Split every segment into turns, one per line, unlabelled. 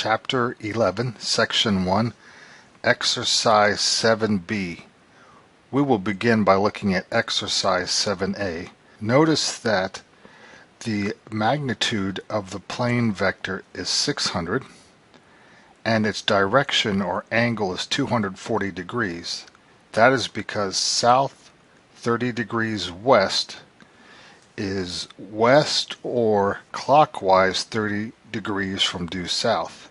Chapter 11, Section 1, Exercise 7b. We will begin by looking at Exercise 7a. Notice that the magnitude of the plane vector is 600 and its direction or angle is 240 degrees. That is because south 30 degrees west is west or clockwise 30 degrees from due south.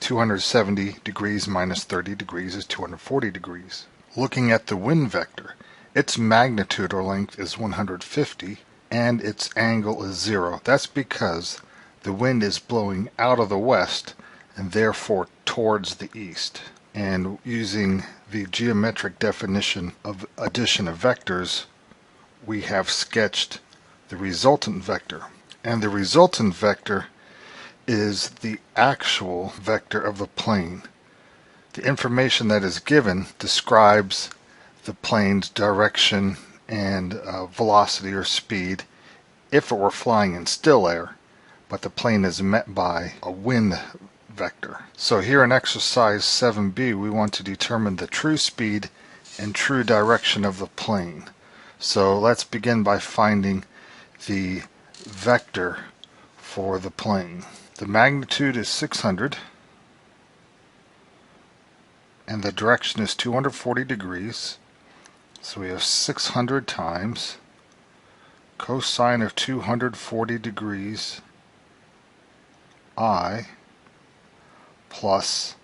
270 degrees minus 30 degrees is 240 degrees. Looking at the wind vector, its magnitude or length is 150 and its angle is 0. That's because the wind is blowing out of the west and therefore towards the east. And using the geometric definition of addition of vectors, we have sketched the resultant vector. And the resultant vector is the actual vector of the plane. The information that is given describes the plane's direction and velocity or speed if it were flying in still air, but the plane is met by a wind vector. So here in exercise 7b, we want to determine the true speed and true direction of the plane. So let's begin by finding the vector for the plane. The magnitude is 600 and the direction is 240 degrees. So we have 600 times cosine of 240 degrees I plus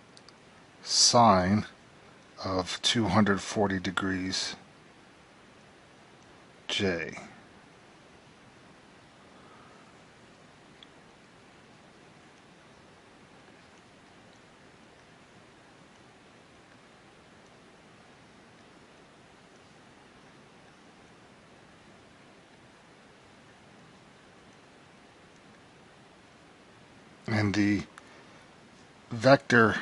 sine of 240 degrees J. And the vector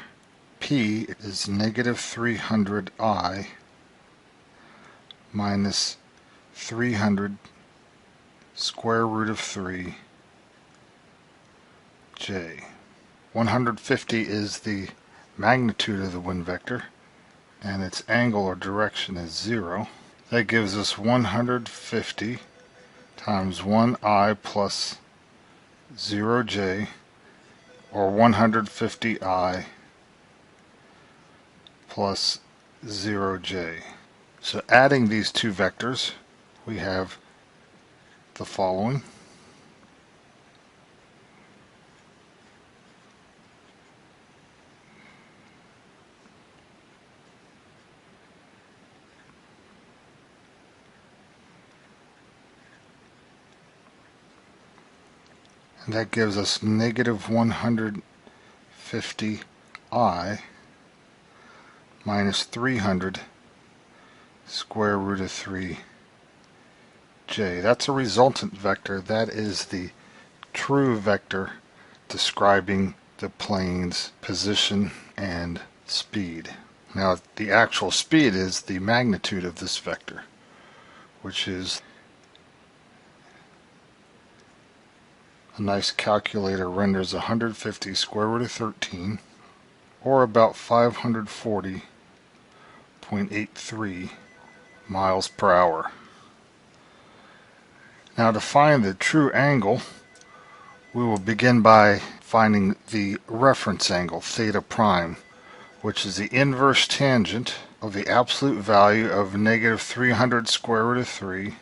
P is negative 300I minus 300 square root of 3 J. 150 is the magnitude of the wind vector and its angle or direction is 0. That gives us 150 times 1I plus 0J, or 150I plus 0J. So adding these two vectors, we have the following. And that gives us negative 150I minus 300 square root of 3J. That's a resultant vector. That is the true vector describing the plane's position and speed. Now, the actual speed is the magnitude of this vector, which is a nice calculator renders 150 square root of 13, or about 540.83 miles per hour. Now, to find the true angle, we will begin by finding the reference angle, theta prime, which is the inverse tangent of the absolute value of negative 300 square root of 3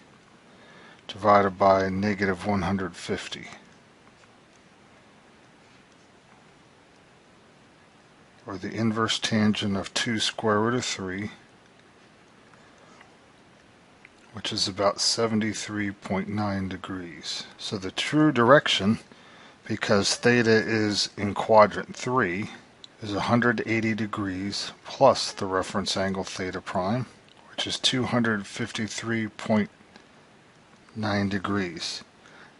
divided by negative 150. Or the inverse tangent of 2 square root of 3, which is about 73.9 degrees. So the true direction, because theta is in quadrant 3, is 180 degrees plus the reference angle theta prime, which is 253.9 degrees.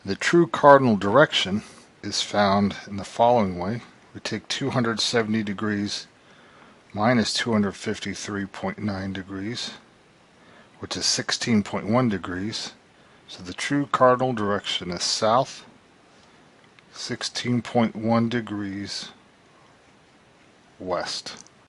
The true cardinal direction is found in the following way. We take 270 degrees minus 253.9 degrees, which is 16.1 degrees. So the true cardinal direction is south 16.1 degrees west.